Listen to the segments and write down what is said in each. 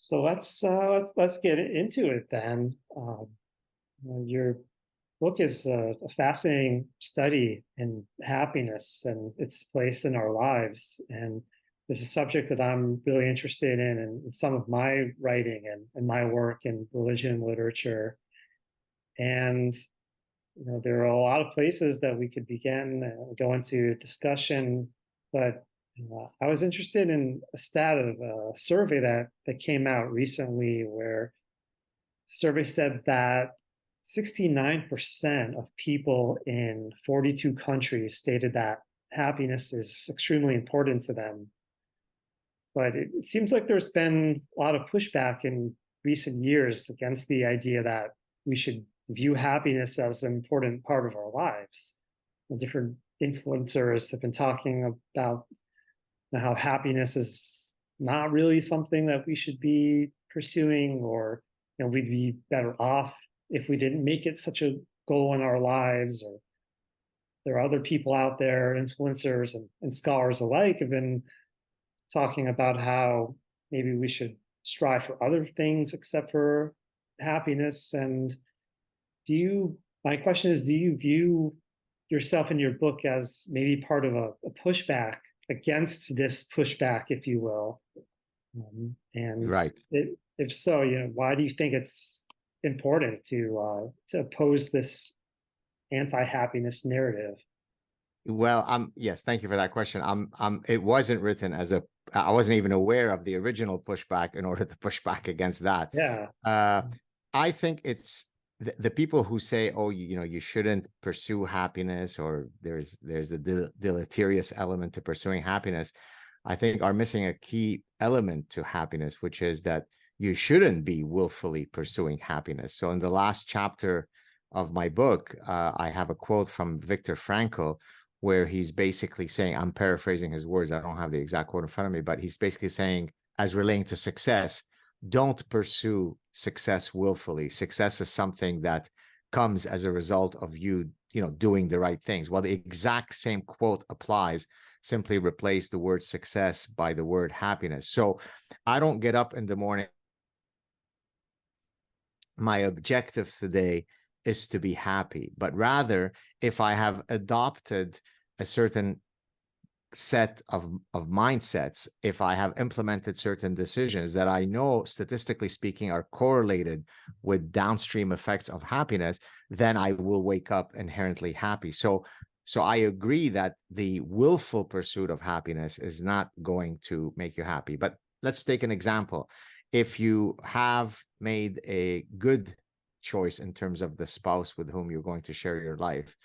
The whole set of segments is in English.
So let's get into it then. Your book is a fascinating study in happiness and its place in our lives, and this is a subject that I'm really interested in some of my writing and my work in religion and literature. And there are a lot of places that we could begin and go into discussion, but I was interested in a stat of a survey that came out recently where the survey said that 69% of people in 42 countries stated that happiness is extremely important to them. But it seems like there's been a lot of pushback in recent years against the idea that we should view happiness as an important part of our lives. Different influencers have been talking about how happiness is not really something that we should be pursuing, or we'd be better off if we didn't make it such a goal in our lives. Or there are other people out there, influencers and scholars alike, have been talking about how maybe we should strive for other things except for happiness. And my question is, do you view yourself in your book as maybe part of a pushback against this pushback, if you will? And Right. if so, why do you think it's important to oppose this anti-happiness narrative? Well, yes, thank you for that question. It wasn't written as I wasn't even aware of the original pushback in order to push back against that. Yeah. I think it's the people who say, oh, you shouldn't pursue happiness, or there's a deleterious element to pursuing happiness, I think are missing a key element to happiness, which is that you shouldn't be willfully pursuing happiness. So in the last chapter of my book, I have a quote from Viktor Frankl, where he's basically saying, I'm paraphrasing his words, I don't have the exact quote in front of me, but he's basically saying, as relating to success, don't pursue success willfully. Success is something that comes as a result of you doing the right things. Well, the exact same quote applies. Simply replace the word success by the word happiness. So I don't get up in the morning, my objective today is to be happy, but rather, if I have adopted a certain set of mindsets, if I have implemented certain decisions that I know, statistically speaking, are correlated with downstream effects of happiness, then I will wake up inherently happy. So I agree that the willful pursuit of happiness is not going to make you happy. But let's take an example. If you have made a good choice in terms of the spouse with whom you're going to share your life,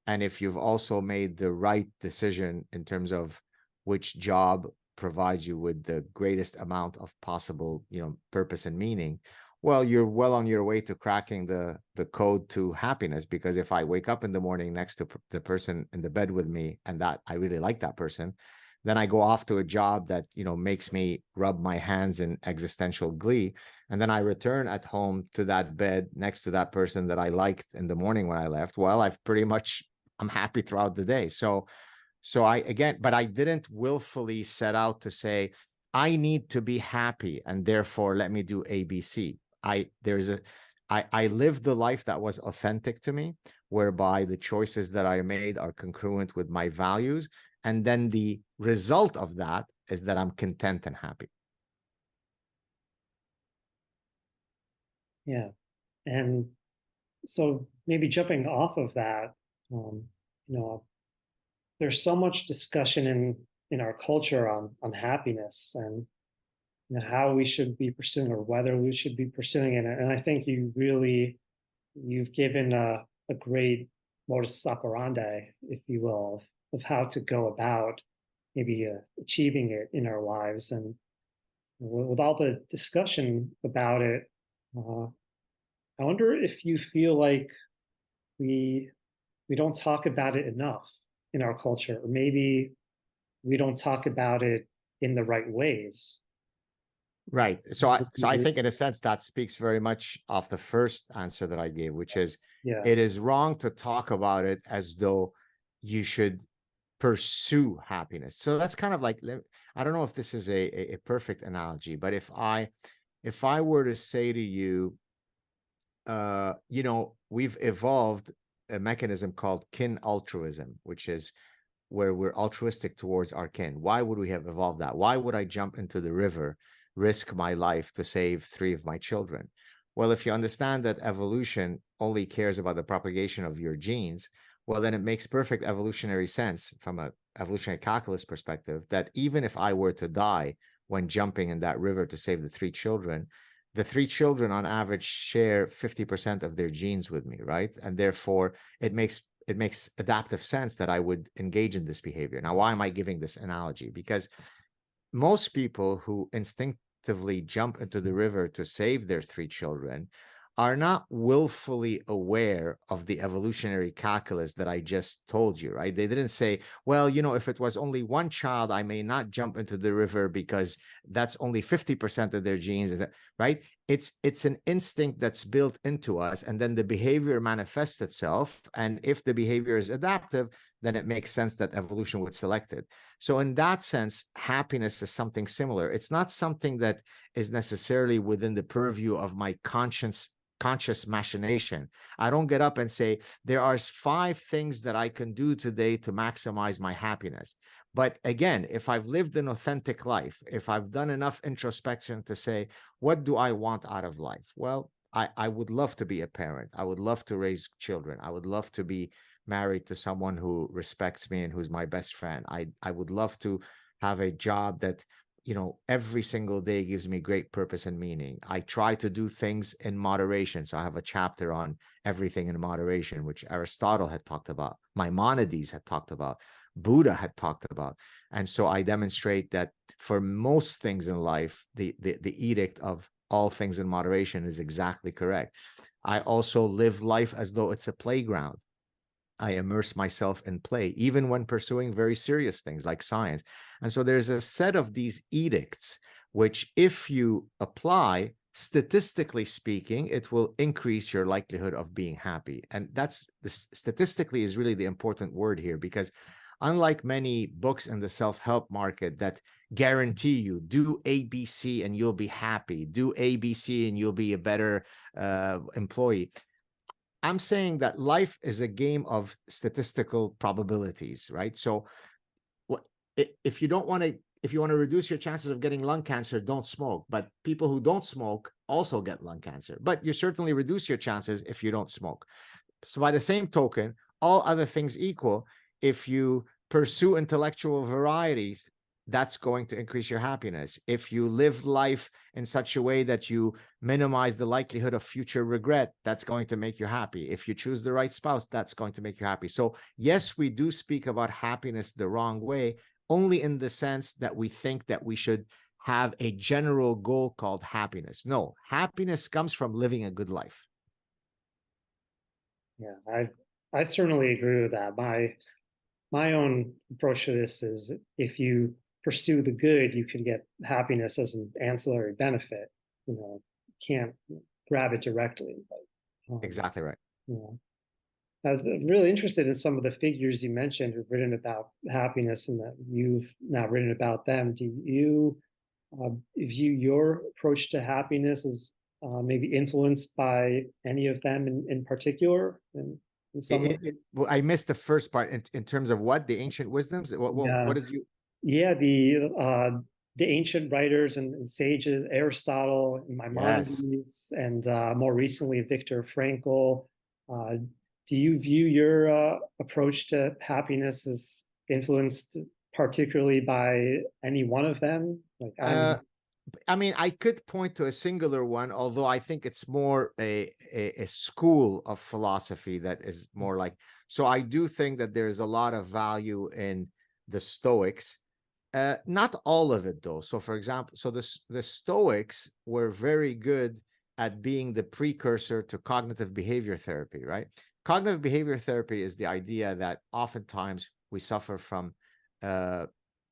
and if you've also made the right decision in terms of which job provides you with the greatest amount of possible, purpose and meaning, well, you're well on your way to cracking the code to happiness. Because if I wake up in the morning next to the person in the bed with me, and that I really like that person, then I go off to a job that, makes me rub my hands in existential glee. And then I return at home to that bed next to that person that I liked in the morning when I left. Well, I'm happy throughout the day. So but I didn't willfully set out to say, I need to be happy, and therefore let me do ABC. I lived the life that was authentic to me, whereby the choices that I made are congruent with my values. And then the result of that is that I'm content and happy. Yeah. And so maybe jumping off of that, um, you know, there's so much discussion in our culture on happiness and how we should be pursuing, or whether we should be pursuing it. And I think you've given a great modus operandi, if you will, of how to go about maybe achieving it in our lives. And with all the discussion about it, uh, I wonder if you feel like we we don't talk about it enough in our culture, or maybe we don't talk about it in the right ways. Right. So I think in a sense that speaks very much of the first answer that I gave, which is, Yeah. it is wrong to talk about it as though you should pursue happiness. So that's kind of like, I don't know if this is a perfect analogy, but if I were to say to you, you know, we've evolved a mechanism called kin altruism, which is where we're altruistic towards our kin. Why would we have evolved that? Why would I jump into the river, risk my life to save 3 of my children? Well, if you understand that evolution only cares about the propagation of your genes, well, then it makes perfect evolutionary sense from a evolutionary calculus perspective that even if I were to die when jumping in that river to save the 3 children on average share 50% of their genes with me, right? And therefore it makes adaptive sense that I would engage in this behavior. Now, why am I giving this analogy? Because most people who instinctively jump into the river to save their 3 children are not willfully aware of the evolutionary calculus that I just told you, right? They didn't say, well, you know, if it was only one child, I may not jump into the river because that's only 50% of their genes, right? It's an instinct that's built into us, and then the behavior manifests itself. And if the behavior is adaptive, then it makes sense that evolution would select it. So in that sense, happiness is something similar. It's not something that is necessarily within the purview of my conscious machination. I don't get up and say, there are 5 things that I can do today to maximize my happiness. But again, if I've lived an authentic life, if I've done enough introspection to say, what do I want out of life? Well, I would love to be a parent. I would love to raise children. I would love to be married to someone who respects me and who's my best friend. I would love to have a job that, you know, every single day gives me great purpose and meaning. I try to do things in moderation. So I have a chapter on everything in moderation, which Aristotle had talked about, Maimonides had talked about, Buddha had talked about. And so I demonstrate that for most things in life, the edict of all things in moderation is exactly correct. I also live life as though it's a playground. I immerse myself in play, even when pursuing very serious things like science. And so there's a set of these edicts, which if you apply, statistically speaking, it will increase your likelihood of being happy. And that's statistically is really the important word here, because unlike many books in the self-help market that guarantee you do ABC and you'll be happy, do ABC and you'll be a better employee, I'm saying that life is a game of statistical probabilities, right? So if you want to reduce your chances of getting lung cancer, don't smoke. But people who don't smoke also get lung cancer. But you certainly reduce your chances if you don't smoke. So by the same token, all other things equal, if you pursue intellectual varieties, that's going to increase your happiness. If you live life in such a way that you minimize the likelihood of future regret, that's going to make you happy. If you choose the right spouse, that's going to make you happy. So yes, we do speak about happiness the wrong way, only in the sense that we think that we should have a general goal called happiness. No, happiness comes from living a good life. Yeah, I certainly agree with that. My own approach to this is if you pursue the good, you can get happiness as an ancillary benefit. You know, you can't grab it directly. But, Exactly right. you know, I was really interested in some of the figures you mentioned who've written about happiness and that you've now written about them. Do you view your approach to happiness as maybe influenced by any of them in particular? In some way? Well, I missed the first part in terms of what the ancient wisdoms. Yeah. What did you? Yeah, the ancient writers and sages, Aristotle, Yes. Maimonides, and more recently Viktor Frankl. Uh, do you view your approach to happiness as influenced particularly by any one of them? Like Uh, I'm, I mean, I could point to a singular one, although I think it's more a school of philosophy that is more like. So I do think that there's a lot of value in the Stoics. Not all of it though. So for example, so the Stoics were very good at being the precursor to cognitive behavior therapy, right? Cognitive behavior therapy is the idea that oftentimes we suffer from uh,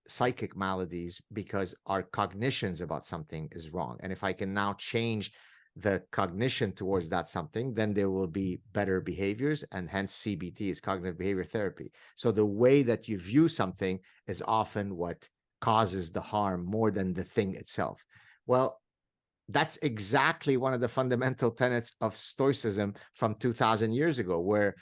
psychic maladies because our cognitions about something is wrong. And if I can now change the cognition towards that something, then there will be better behaviors, and hence CBT is cognitive behavior therapy. So the way that you view something is often what causes the harm more than the thing itself. Well, that's exactly one of the fundamental tenets of Stoicism from 2000 years ago, where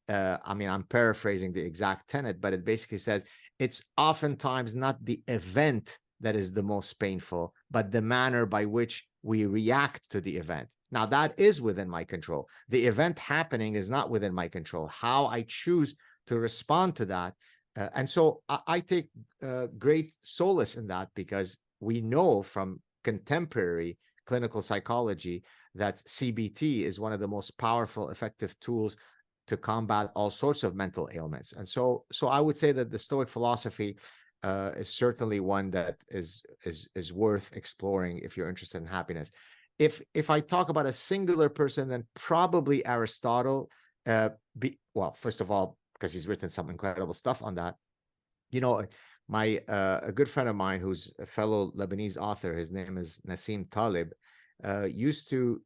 I mean, I'm paraphrasing the exact tenet, but it basically says it's oftentimes not the event that is the most painful, but the manner by which we react to the event. Now, that is within my control. The event happening is not within my control. How I choose to respond to that. And so I take great solace in that, because we know from contemporary clinical psychology that CBT is one of the most powerful, effective tools to combat all sorts of mental ailments. And so I would say that the Stoic philosophy is certainly one that is worth exploring if you're interested in happiness. If I talk about a singular person, then probably Aristotle. Well, first of all, because he's written some incredible stuff on that. You know, my a good friend of mine who's a fellow Lebanese author, his name is Nassim Talib, used to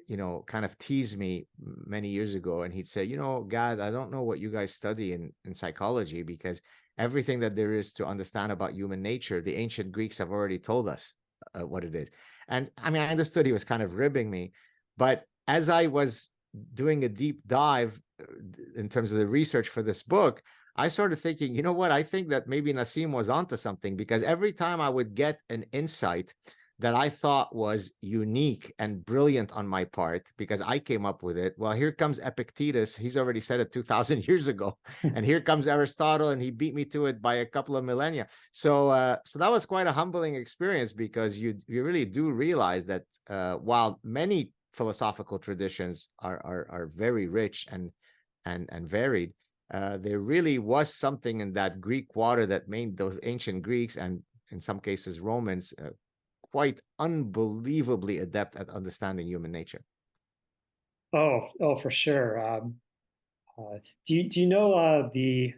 you know, kind of tease me many years ago, and he'd say, you know, God, I don't know what you guys study in psychology, because everything that there is to understand about human nature, the ancient Greeks have already told us what it is. And I mean, I understood he was kind of ribbing me, but as I was doing a deep dive in terms of the research for this book, I started thinking, you know what, I think that maybe Nassim was onto something, because every time I would get an insight that I thought was unique and brilliant on my part, because I came up with it. Well, here comes Epictetus. He's already said it 2000 years ago. And here comes Aristotle, and he beat me to it by a couple of millennia. So so that was quite a humbling experience, because you really do realize that while many philosophical traditions are very rich and varied, there really was something in that Greek water that made those ancient Greeks, and in some cases Romans, quite unbelievably adept at understanding human nature. Oh, for sure. Do you know the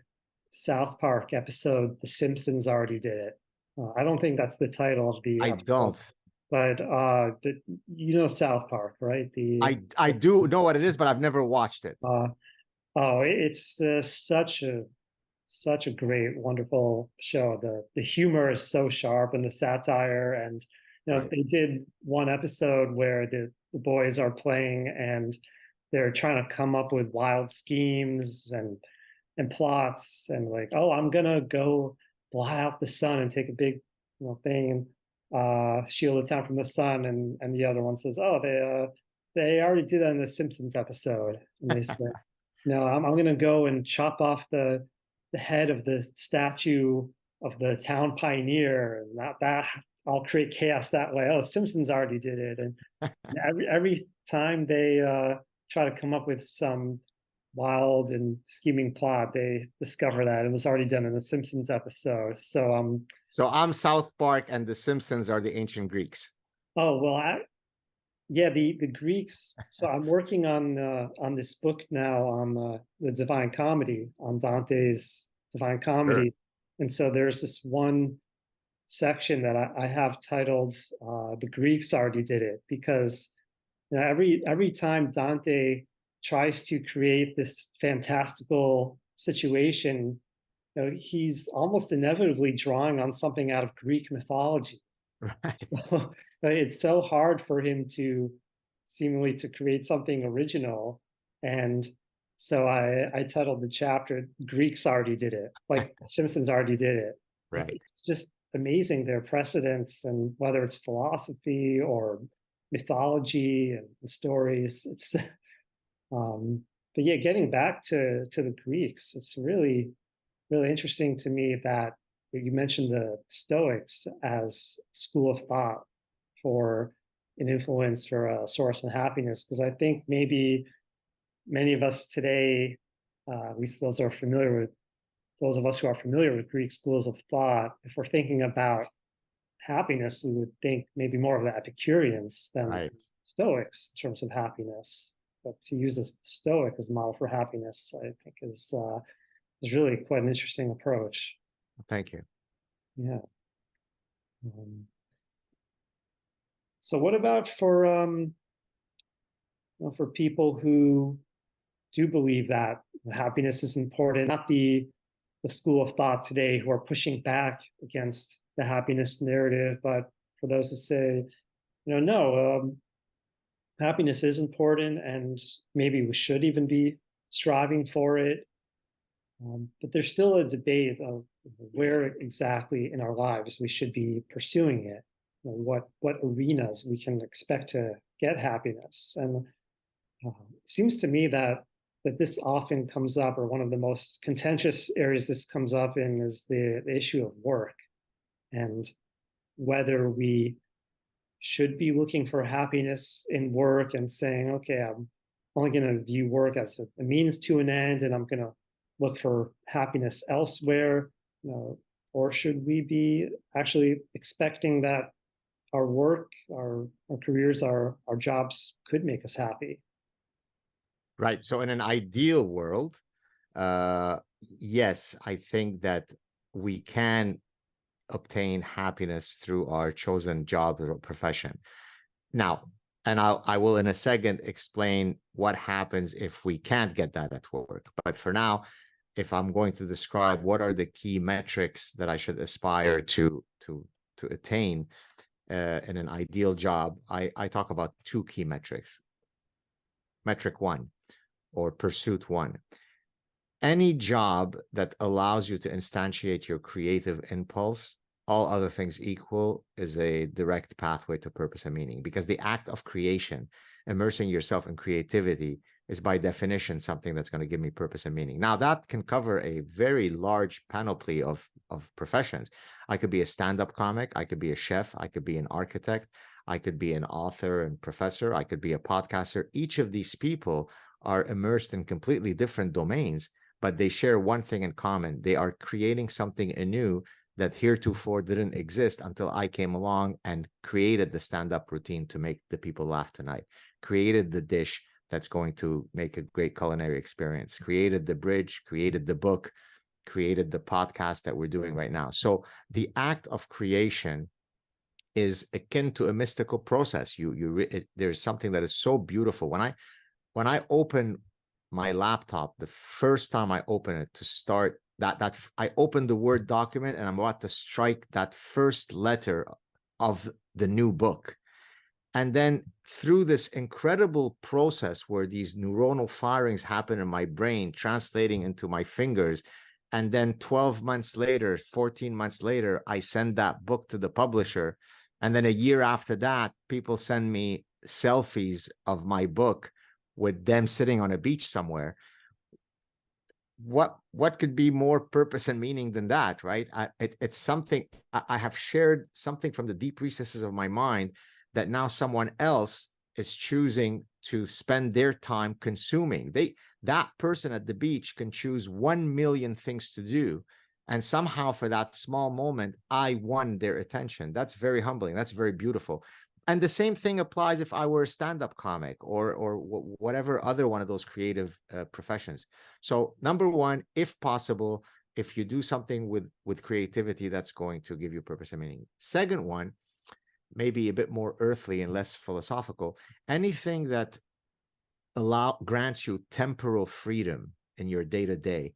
South Park episode, The Simpsons already did it? I don't think that's the title of the I episode, don't. but you know South Park, right? I do know what it is, but I've never watched it. Uh, oh, it's such a great, wonderful show. The humor is so sharp, and the satire, and you know Right. they did one episode where the boys are playing and they're trying to come up with wild schemes and plots, and like, oh, I'm gonna go blot out the sun and take a big, you know, thing, shield the town from the sun, and the other one says, oh, they already did that in the Simpsons episode, and they said, no, I'm gonna go and chop off the head of the statue of the town pioneer, and that I'll create chaos that way. Oh, Simpsons already did it, and every time they try to come up with some wild and scheming plot, they discover that it was already done in the Simpsons episode. So So I'm South Park, and the Simpsons are the ancient Greeks. oh well, yeah, the Greeks. So I'm working on this book now on the Divine Comedy, on Dante's Divine Sure. Comedy, and so there's this one section that I have titled "The Greeks Already Did It," because you know, every time Dante tries to create this fantastical situation, you know, he's almost inevitably drawing on something out of Greek mythology. Right. So it's so hard for him to seemingly to create something original. And so I titled the chapter "Greeks Already Did It," like Simpsons already did it. Like Right. it's just amazing their precedents, and whether it's philosophy or mythology and stories. It's but yeah, getting back to the Greeks, it's really interesting to me that you mentioned the Stoics as school of thought for an influence for a source of happiness, because I think maybe many of us today, at least those of us who are familiar with Greek schools of thought, if we're thinking about happiness, we would think maybe more of the Epicureans than Right. Stoics in terms of happiness. But to use a Stoic as a model for happiness, I think is really quite an interesting approach. Thank you. Yeah. Um, so what about for you know, for people who do believe that happiness is important, not the school of thought today who are pushing back against the happiness narrative, but for those who say No, happiness is important, and maybe we should even be striving for it. But there's still a debate of where exactly in our lives we should be pursuing it. What arenas we can expect to get happiness, and it seems to me that this often comes up, or one of the most contentious areas this comes up in is the issue of work, and whether we should be looking for happiness in work and saying, okay, I'm only going to view work as a means to an end, and I'm going to look for happiness elsewhere. Or should we be actually expecting that our work, our careers, our jobs could make us happy? Right. So in an ideal world, yes, I think that we can obtain happiness through our chosen job or profession. Now, and I will in a second explain what happens if we can't get that at work. But for now, if I'm going to describe what are the key metrics that I should aspire to attain in an ideal job, I talk about two key metrics. Metric one, or pursuit one. Any job that allows you to instantiate your creative impulse, all other things equal, is a direct pathway to purpose and meaning, because the act of creation, immersing yourself in creativity, is by definition something that's going to give me purpose and meaning. Now, that can cover a very large panoply of professions. I could be a stand-up comic, I could be a chef, I could be an architect, I could be an author and professor, I could be a podcaster. Each of these people are immersed in completely different domains, but they share one thing in common. They are creating something anew that heretofore didn't exist until I came along and created the stand-up routine to make the people laugh tonight, created the dish that's going to make a great culinary experience, created the bridge, created the book, created the podcast that we're doing right now. So the act of creation is akin to a mystical process. There's something that is so beautiful. When I open my laptop, the first time I open it to start that I open the Word document and I'm about to strike that first letter of the new book. And then through this incredible process where these neuronal firings happen in my brain, translating into my fingers, and then 12 months later, 14 months later, I send that book to the publisher. And then a year after that, people send me selfies of my book with them sitting on a beach somewhere. What could be more purpose and meaning than that, right? It's something I have shared, something from the deep recesses of my mind that now someone else is choosing to spend their time consuming. That person at the beach can choose 1 million things to do, and somehow for that small moment, I won their attention. That's very humbling. That's very beautiful. And the same thing applies if I were a stand-up comic or whatever other one of those creative professions. So number one, if possible, if you do something with creativity, that's going to give you purpose and meaning. Second one, maybe a bit more earthly and less philosophical, anything that grants you temporal freedom in your day-to-day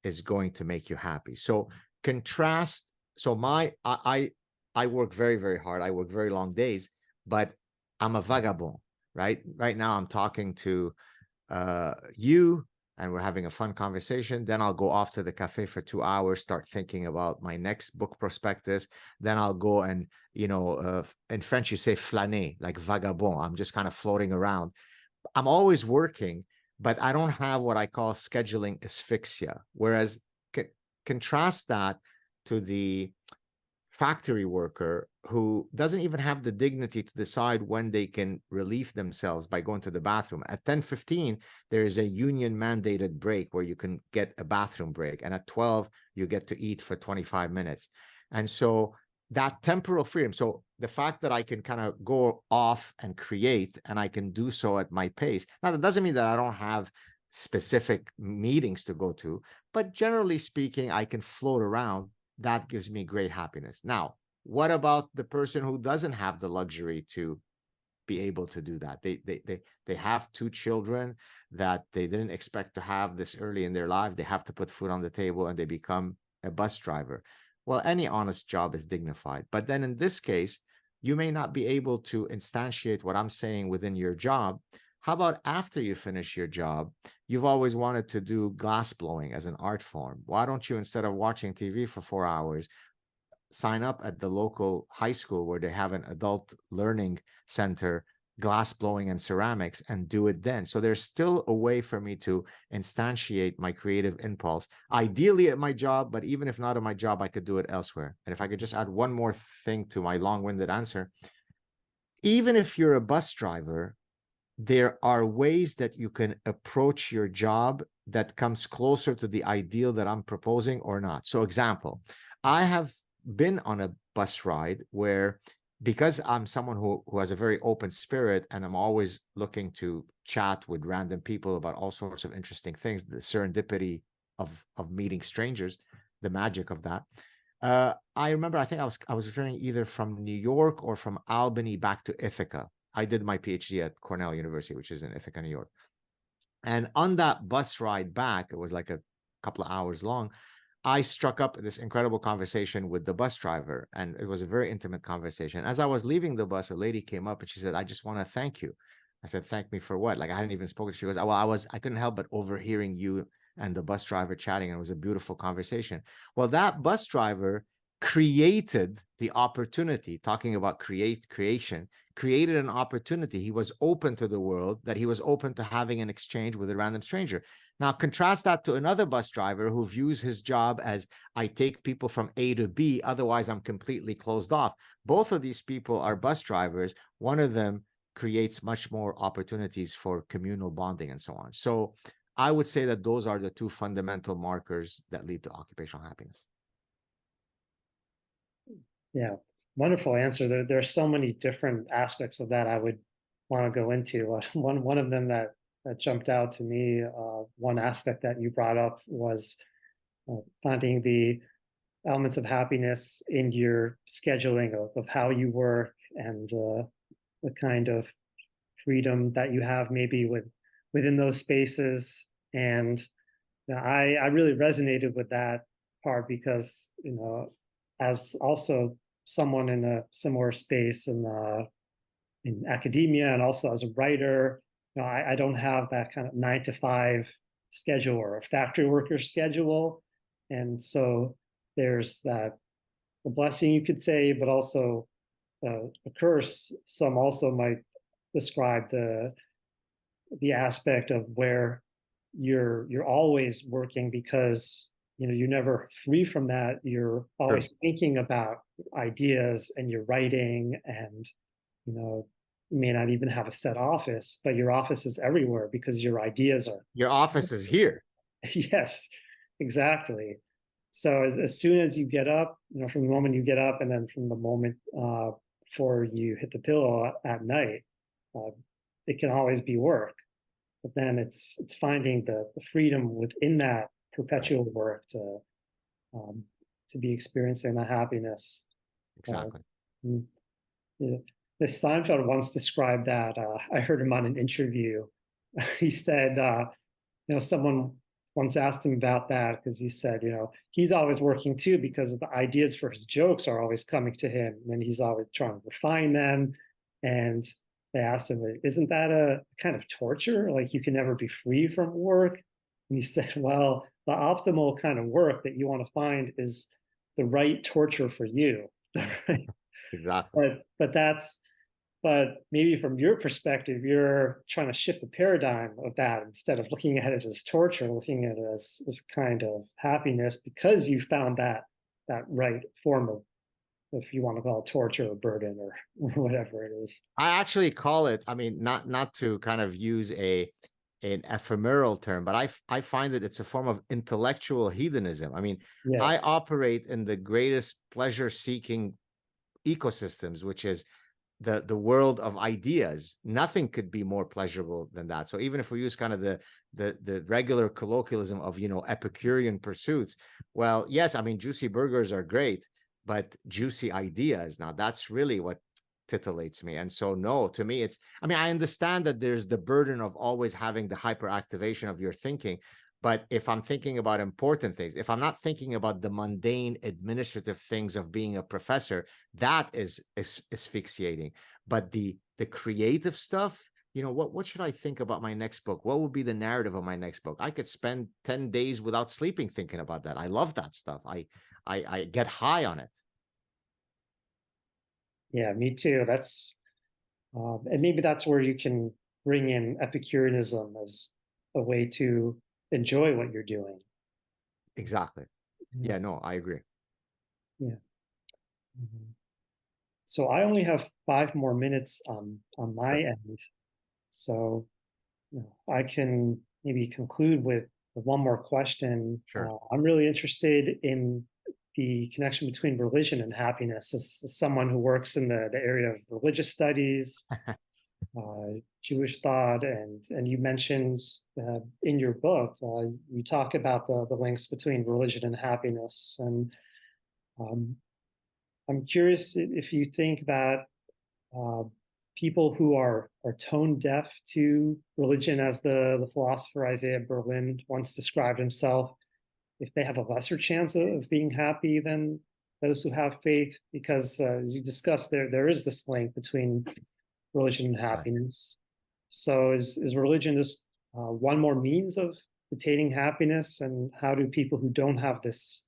is going to make you happy. So contrast. So I work very, very hard. I work very long days, but I'm a vagabond, right? Right now I'm talking to you, and we're having a fun conversation. Then I'll go off to the cafe for 2 hours, start thinking about my next book prospectus. Then I'll go and, in French, you say flâner, like vagabond. I'm just kind of floating around. I'm always working, but I don't have what I call scheduling asphyxia. Whereas contrast that to the factory worker who doesn't even have the dignity to decide when they can relieve themselves by going to the bathroom. At 10:15, there is a union mandated break where you can get a bathroom break. And at 12, you get to eat for 25 minutes. And so that temporal freedom. So the fact that I can kind of go off and create, and I can do so at my pace. Now, that doesn't mean that I don't have specific meetings to go to, but generally speaking, I can float around. That gives me great happiness. Now, what about the person who doesn't have the luxury to be able to do that? They have 2 children that they didn't expect to have this early in their life. They have to put food on the table, and they become a bus driver. Well, any honest job is dignified. But then in this case, you may not be able to instantiate what I'm saying within your job. How about after you finish your job, you've always wanted to do glass blowing as an art form. Why don't you, instead of watching TV for 4 hours, sign up at the local high school where they have an adult learning center, glass blowing and ceramics, and do it then? So there's still a way for me to instantiate my creative impulse, ideally at my job, but even if not at my job, I could do it elsewhere. And if I could just add one more thing to my long-winded answer, even if you're a bus driver, there are ways that you can approach your job that comes closer to the ideal that I'm proposing or not. So example, I have been on a bus ride where, because I'm someone who has a very open spirit and I'm always looking to chat with random people about all sorts of interesting things, the serendipity of meeting strangers, the magic of that. I remember, I think I was returning either from New York or from Albany back to Ithaca. I did my PhD at Cornell University, which is in Ithaca, New York. And on that bus ride back, it was like a couple of hours long, I struck up this incredible conversation with the bus driver, and it was a very intimate conversation. As I was leaving the bus, a lady came up and she said, "I just want to thank you." I said, "Thank me for what?" Like, I hadn't even spoken. She goes, "Well, I couldn't help but overhearing you and the bus driver chatting, and it was a beautiful conversation." Well, that bus driver created the opportunity, talking about creation, created an opportunity. He was open to the world, that he was open to having an exchange with a random stranger. Now, contrast that to another bus driver who views his job as, I take people from A to B, otherwise I'm completely closed off. Both of these people are bus drivers. One of them creates much more opportunities for communal bonding and so on. So I would say that those are the two fundamental markers that lead to occupational happiness. Yeah, wonderful answer. There are so many different aspects of that I would want to go into. One of them that jumped out to me, one aspect that you brought up was finding the elements of happiness in your scheduling of how you work, and the kind of freedom that you have maybe within those spaces. And I really resonated with that part because, as also someone in a similar space in academia, and also as a writer, I don't have that kind of 9 to 5 schedule or a factory worker schedule. And so there's that, the blessing you could say, but also a curse. Some also might describe the aspect of where you're always working, because you're never free from that. You're always True. thinking about ideas, and you're writing, and you may not even have a set office, but your office is everywhere because your ideas are. Your office is here. Yes, exactly. So as soon as you get up, from the moment you get up, and then from the moment before you hit the pillow at night, uh, it can always be work. But then it's finding the freedom within that perpetual work to be experiencing the happiness. Exactly. Yeah. Seinfeld once described that. I heard him on an interview. He said, someone once asked him about that, because he said, he's always working too, because the ideas for his jokes are always coming to him, and then he's always trying to refine them. And they asked him, "Isn't that a kind of torture? Like, you can never be free from work?" And he said, "Well, the optimal kind of work that you want to find is the right torture for you." Exactly. But maybe from your perspective, you're trying to shift the paradigm of that. Instead of looking at it as torture, looking at it as this kind of happiness, because you found that right form of, if you want to call it torture or burden or whatever it is. I actually call it, I mean, not to kind of use an ephemeral term, but I find that it's a form of intellectual hedonism. I mean, Yeah. I operate in the greatest pleasure-seeking ecosystems, which is the world of ideas. Nothing could be more pleasurable than that. So even if we use kind of the regular colloquialism of, Epicurean pursuits, well, yes, I mean, juicy burgers are great, but juicy ideas, now that's really what titillates me. And so, no, to me, I understand that there's the burden of always having the hyperactivation of your thinking, But if I'm thinking about important things, if I'm not thinking about the mundane administrative things of being a professor, that is asphyxiating. But the creative stuff, what should I think about my next book? What would be the narrative of my next book? I could spend 10 days without sleeping thinking about that. I love that stuff. I get high on it. Yeah, me too. And maybe that's where you can bring in Epicureanism as a way to enjoy what you're doing. Exactly. Yeah. Yeah, no, I agree. Yeah. Mhm. So I only have 5 more minutes on my Sure. end. So I can maybe conclude with one more question. Sure. I'm really interested in the connection between religion and happiness. As someone who works in the area of religious studies, Jewish thought, and you mentioned in your book, you talk about the links between religion and happiness. And um, I'm curious if you think that uh, people who are tone deaf to religion, as the philosopher Isaiah Berlin once described himself, if they have a lesser chance of being happy than those who have faith, because as you discussed, there is this link between religion and Right. happiness. So is religion just one more means of attaining happiness? And how do people who don't have this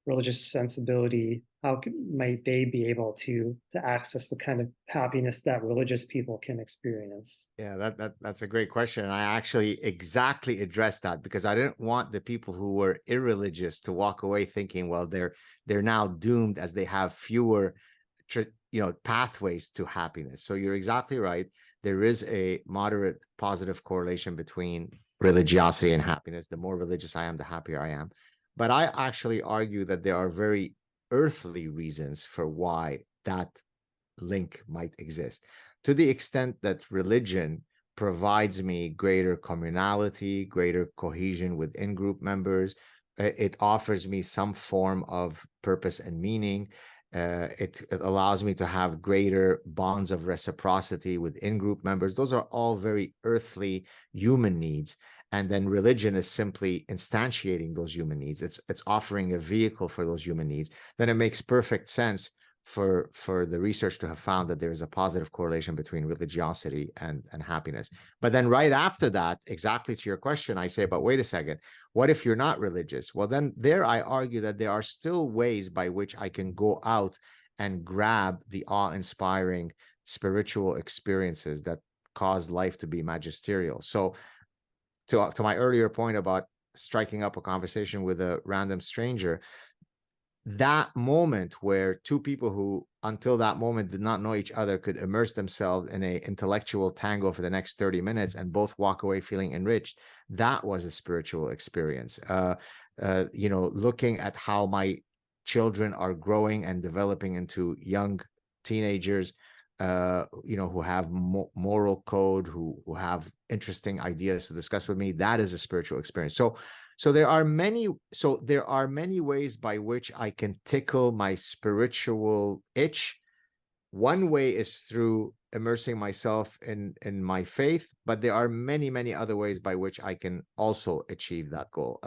religious sensibility, might they be able to access the kind of happiness that religious people can experience? Yeah, that's a great question. And I actually exactly addressed that because I didn't want the people who were irreligious to walk away thinking, well, they're now doomed as they have fewer pathways to happiness. So you're exactly right. There is a moderate positive correlation between religiosity and happiness. The more religious I am, the happier I am. But I actually argue that there are very earthly reasons for why that link might exist, to the extent that religion provides me greater communality, greater cohesion with in-group members. It offers me some form of purpose and meaning. It allows me to have greater bonds of reciprocity with in-group members. Those are all very earthly human needs. And then religion is simply instantiating those human needs. It's offering a vehicle for those human needs. Then it makes perfect sense for the research to have found that there is a positive correlation between religiosity and happiness. But then right after that, exactly to your question, I say, but wait a second, what if you're not religious? Well, then there I argue that there are still ways by which I can go out and grab the awe-inspiring spiritual experiences that cause life to be magisterial. So to my earlier point about striking up a conversation with a random stranger, that moment where two people who until that moment did not know each other could immerse themselves in a intellectual tango for the next 30 minutes and both walk away feeling enriched, that was a spiritual experience. Looking at how my children are growing and developing into young teenagers, who have moral code, who have interesting ideas to discuss with me, that is a spiritual experience. So there are many ways by which I can tickle my spiritual itch. One way is through immersing myself in my faith, but there are many other ways by which I can also achieve that goal.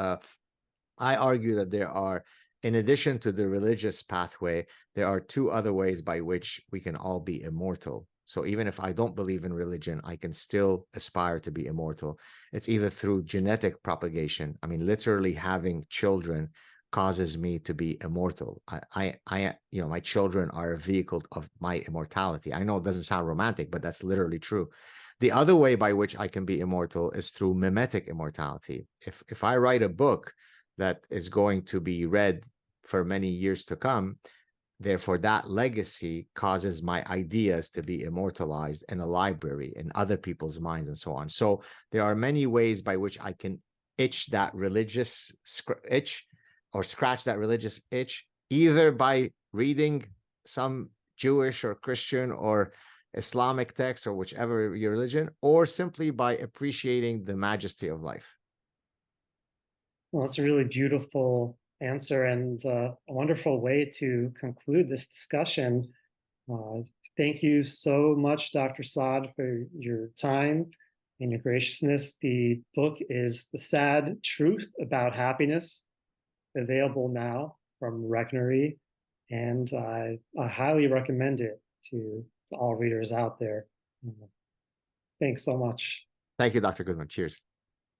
I argue that there are, in addition to the religious pathway, there are two other ways by which we can all be immortal. So even if I don't believe in religion, I can still aspire to be immortal. It's either through genetic propagation. I mean, literally having children causes me to be immortal. My children are a vehicle of my immortality. I know it doesn't sound romantic, but that's literally true. The other way by which I can be immortal is through mimetic immortality. If I write a book that is going to be read for many years to come, therefore that legacy causes my ideas to be immortalized in a library, in other people's minds, and so on. So there are many ways by which I can itch that religious itch, or scratch that religious itch, either by reading some Jewish or Christian or Islamic text, or whichever your religion, or simply by appreciating the majesty of life. Well, that's a really beautiful answer and a wonderful way to conclude this discussion. Uh, Thank you so much, Dr. Saad, for your time. and your graciousness. The book is The Sad Truth About Happiness, available now from Regnery, and I highly recommend it to all readers out there. Thanks so much. Thank you, Dr. Goodman. Cheers.